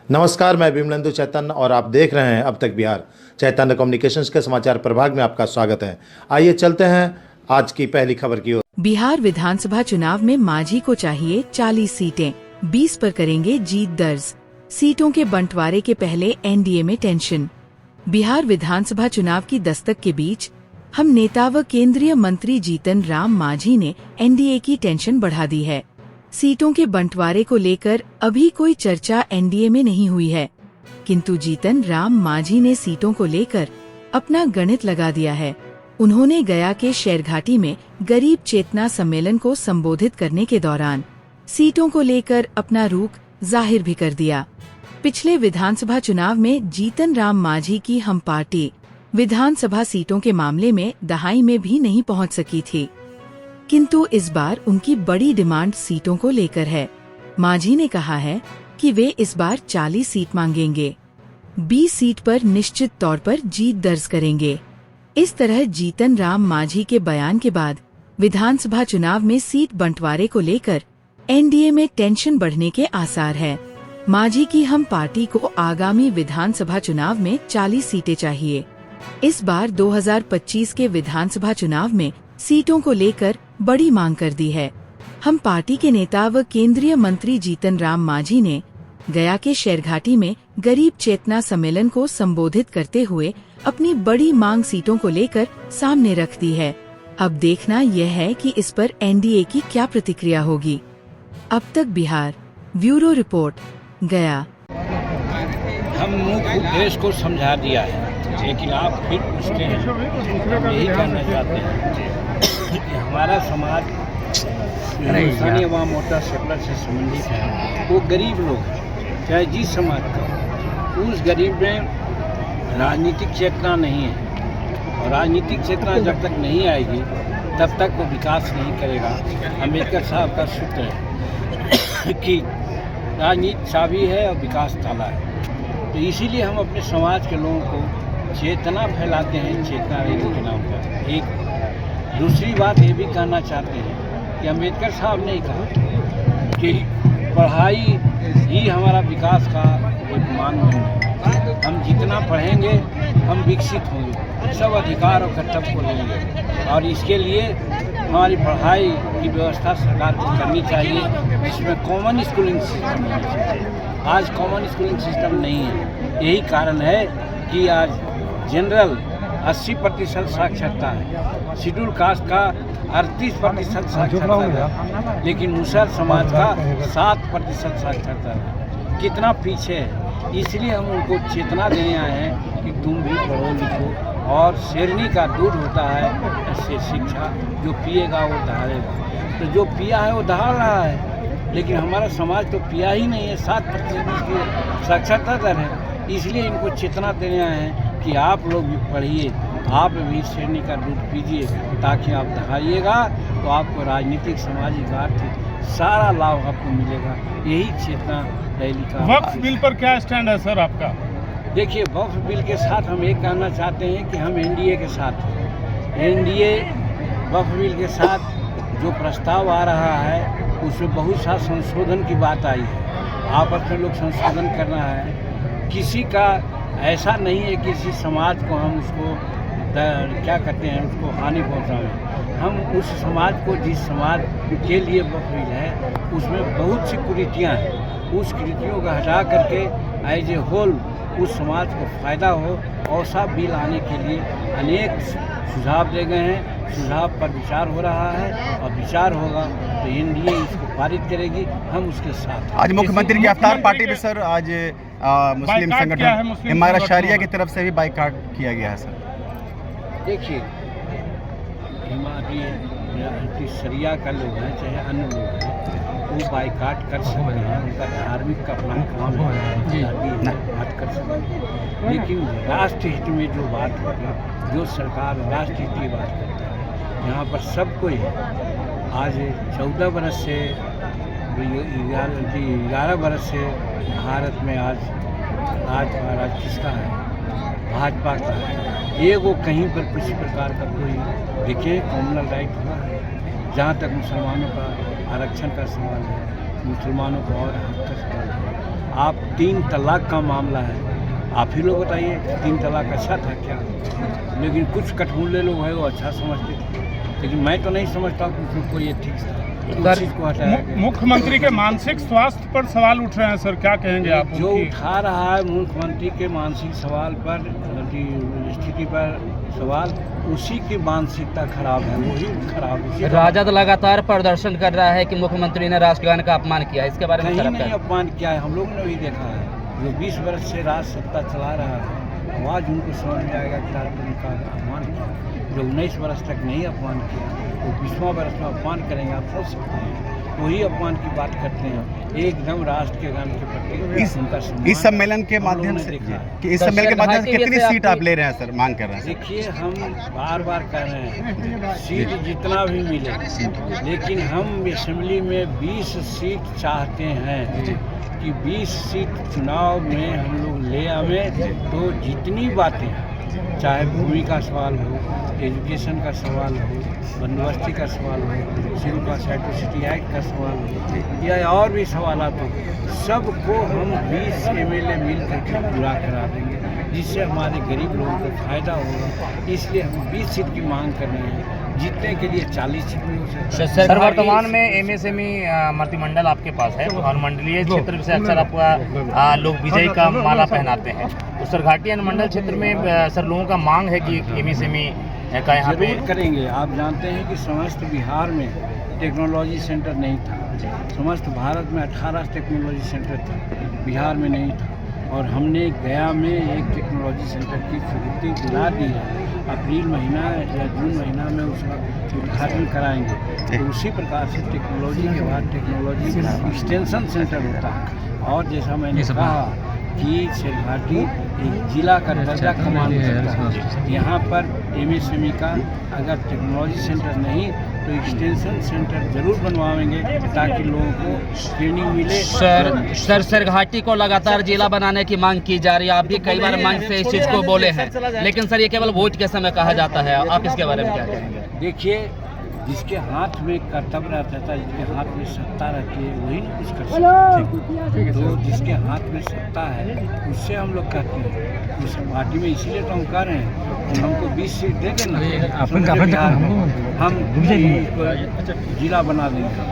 नमस्कार, मैं विमलेंदु चैतन्य और आप देख रहे हैं अब तक बिहार। चैतन्य कम्युनिकेशंस के समाचार प्रभाग में आपका स्वागत है। आइए चलते हैं आज की पहली खबर की ओर। बिहार विधानसभा चुनाव में मांझी को चाहिए 40 सीटें, 20 पर करेंगे जीत दर्ज। सीटों के बंटवारे के पहले एनडीए में टेंशन। बिहार विधानसभा चुनाव की दस्तक के बीच हम नेता व केंद्रीय मंत्री जीतन राम मांझी ने एनडीए की टेंशन बढ़ा दी है। सीटों के बंटवारे को लेकर अभी कोई चर्चा एनडीए में नहीं हुई है, किंतु जीतन राम मांझी ने सीटों को लेकर अपना गणित लगा दिया है। उन्होंने गया के शेरघाटी में गरीब चेतना सम्मेलन को संबोधित करने के दौरान सीटों को लेकर अपना रुख जाहिर भी कर दिया। पिछले विधानसभा चुनाव में जीतन राम मांझी की हम पार्टी विधानसभा सीटों के मामले में दहाई में भी नहीं पहुंच सकी थी, किंतु इस बार उनकी बड़ी डिमांड सीटों को लेकर है। मांझी ने कहा है कि वे इस बार 40 सीट मांगेंगे, 20 सीट पर निश्चित तौर पर जीत दर्ज करेंगे। इस तरह जीतन राम मांझी के बयान के बाद विधानसभा चुनाव में सीट बंटवारे को लेकर एनडीए में टेंशन बढ़ने के आसार है। मांझी की हम पार्टी को आगामी विधानसभा चुनाव में 40 सीटें चाहिए। इस बार 2025 के विधानसभा चुनाव में सीटों को लेकर बड़ी मांग कर दी है। हम पार्टी के नेता व केंद्रीय मंत्री जीतन राम मांझी ने गया के शेरघाटी में गरीब चेतना सम्मेलन को संबोधित करते हुए अपनी बड़ी मांग सीटों को लेकर सामने रख दी है। अब देखना यह है कि इस पर एनडीए की क्या प्रतिक्रिया होगी। अब तक बिहार ब्यूरो रिपोर्ट, गया। हम मुख्य देश को समझा दिया है, लेकिन आप फिर पूछते हैं। हम यही कहना चाहते हैं कि हमारा समाज हिंदुस्तानी अवाम मोर्चा सेकुलर से संबंधित है। वो गरीब लोग हैं, चाहे जिस समाज का, उस गरीब में राजनीतिक चेतना नहीं है, और राजनीतिक चेतना जब तक नहीं आएगी तब तक वो विकास नहीं करेगा। अम्बेडकर साहब का सूत्र है कि राजनीति चाबी है और विकास ताला है। तो इसीलिए हम अपने समाज के लोगों को चेतना फैलाते हैं, चेतना रैली के नाम पर। एक दूसरी बात ये भी कहना चाहते हैं कि अम्बेडकर साहब ने कहा कि पढ़ाई ही हमारा विकास का एक मानदंड है। हम जितना पढ़ेंगे हम विकसित होंगे, सब अधिकार और कर्तव्य को लेंगे, और इसके लिए हमारी पढ़ाई की व्यवस्था सरकार को करनी चाहिए, जिसमें कॉमन स्कूलिंग सिस्टम होना चाहिए। आज कॉमन स्कूलिंग सिस्टम नहीं है। यही कारण है कि आज जनरल 80% साक्षरता है, शेड्यूल कास्ट का 38% साक्षरता है, लेकिन मुसहर समाज का 7% साक्षरता है। कितना पीछे है। इसलिए हम उनको चेतना देने आए हैं कि तुम भी पढ़ो लिखो, और शेरनी का दूध होता है ऐसे शिक्षा, जो पिएगा वो दहाड़ेगा। तो जो पिया है वो दहाड़ रहा है, लेकिन हमारा समाज तो पिया ही नहीं है। 7% की साक्षरता दर है। इसलिए इनको चेतना देने आए हैं कि आप लोग भी पढ़िए, आप भी शेरनी का दूध पीजिए, ताकि आप दहाड़िएगा तो आपको राजनीतिक, सामाजिक, आर्थिक सारा लाभ आपको मिलेगा। यही चेतना रैली का। वक्फ बिल पर क्या स्टैंड है सर आपका? देखिए, वक्फ बिल के साथ हम ये कहना चाहते हैं कि हम एनडीए के साथ हैं। एनडीए वक्फ बिल के साथ जो प्रस्ताव आ रहा है उसमें बहुत सा संशोधन की बात आई है। आपस में लोग संशोधन करना है। किसी का ऐसा नहीं है कि किसी समाज को हम उसको क्या कहते हैं, उसको हानि पहुँचाएं। हम उस समाज को, जिस समाज के लिए वक्फ बिल है, उसमें बहुत सी कुरीतियाँ हैं, उस कुरीतियों को हटा करके एज ए होल उस समाज को फ़ायदा हो, ऐसा बिल आने के लिए अनेक सुझाव दे गए हैं। सुझाव पर विचार हो रहा है, और विचार होगा तो एनडीए इसको पारित करेगी। हम उसके साथ। आज मुख्यमंत्री की अफ्तार पार्टी में सर आज मुस्लिम संगठन हमारा शरिया की तरफ से भी बाइकाट किया गया है सर। देखिए, हमारी शरिया का लोग हैं चाहे अन्य लोग हैं, वो बाइकाट कर सकते हैं, उनका धार्मिक का अपना काम है, बात कर सकते हैं। लेकिन राष्ट्र हित में जो बात होगी, जो सरकार राष्ट्र हित की बात करता है, यहाँ पर सब कोई आज 14 बरस से 11 बरस से भारत में आज राज किसका है? भाजपा का है। ये वो कहीं पर किसी प्रकार का कोई देखिए कॉमनल राइट हुआ है। जहाँ तक मुसलमानों का आरक्षण का सवाल है, मुसलमानों को और हक का सवाल है, आप 3 तलाक का मामला है, आप ही लोग बताइए 3 तलाक अच्छा था क्या? लेकिन कुछ कठमुल्ले लोग हैं वो अच्छा समझते थे, लेकिन मैं तो नहीं समझता कि कोई ये ठीक था। उस चीज़ को हटाया गया। मुख्यमंत्री के मानसिक स्वास्थ्य पर सवाल उठ रहे हैं सर, क्या कहेंगे आप? जो उठा रहा है मुख्यमंत्री के मानसिक सवाल पर, स्थिति पर सवाल, उसी की मानसिकता खराब है, वही खराब। राजद लगातार प्रदर्शन कर रहा है कि मुख्यमंत्री ने राष्ट्रगान का अपमान किया, इसके बारे में कहीं नहीं अपमान किया है, हम लोग ने भी देखा है। जो 20 वर्ष से राज सत्ता चला रहा है, आवाज़ उनको समझ में आएगा कि राष्ट्र ने उनका अपमान किया। जो 19 वर्ष तक नहीं अपमान किया, वो 20वां वर्ष में अपमान करेंगे, आप सोच सकते हैं। वही अपमान की बात करते हैं, एकदम राष्ट्र के गान के प्रति उनका सम्मान। इस सम्मेलन के माध्यम से इस सम्मेलन के माध्यम से कितनी सीट आप ले रहे हैं सर, मांग कर रहे हैं? देखिए, हम बार बार कह रहे हैं सीट जितना भी मिले, लेकिन हम असेंबली में 20 सीट चाहते हैं कि 20 सीट चुनाव में हम लोग ले आवें। तो जितनी बातें, चाहे भूमि का सवाल हो, एजुकेशन का सवाल हो, बंदोबस्ती का सवाल हो, सिविल एट्रोसिटी एक्ट का सवाल हो, या और भी सवाल हो, सबको हम 20 MLA मिल करके पूरा करा देंगे, जिससे हमारे गरीब लोगों को फायदा होगा। इसलिए हम 20 सीट की मांग कर रहे हैं, जीतने के लिए 40 सीट भी हो सकता है। सर, वर्तमान में MSME मंत्रिमंडल आपके पास है और मंडलीय क्षेत्र से अक्सर आपका लोग विजय का माला पहनाते हैं, तो सरघाटी अनुमंडल क्षेत्र में सर लोगों का मांग है कि MSME का यहाँ पे जरूर करेंगे। आप जानते हैं कि समस्त बिहार में टेक्नोलॉजी सेंटर नहीं था, समस्त भारत में 18 टेक्नोलॉजी सेंटर था, बिहार में नहीं था, और हमने गया में एक टेक्नोलॉजी सेंटर की स्वीकृति दिला दी है। अप्रैल महीना या जून महीना में उसका उद्घाटन कराएंगे। तो उसी प्रकार से टेक्नोलॉजी के बाद टेक्नोलॉजी एक्सटेंशन सेंटर होता है। और जैसा मैंने कहा कि शेरघाटी एक जिला का दर्जा कमान सकता है। यहाँ पर MSME का अगर टेक्नोलॉजी सेंटर नहीं तो एक्सटेंशन सेंटर जरूर बनवाएंगे, ताकि लोगों को ट्रेनिंग मिले। सर सरघाटी को लगातार जिला बनाने की मांग की जा रही है, आप भी कई बार मांग से इस चीज़ को बोले हैं, लेकिन सर ये केवल वोट के समय कहा जाता है, आप इसके बारे में क्या कहेंगे? देखिए, जिसके हाथ में कर्तव्य रहता है, जिसके हाथ में सत्ता रहती है, वही ना कुछ कर सकते हैं। तो जिसके हाथ में सत्ता है उससे हम लोग कहते हैं, उस पार्टी में इसीलिए तो हम कह रहे हैं कि हमको 20 सीट दे देना, हम जिला बना देंगे।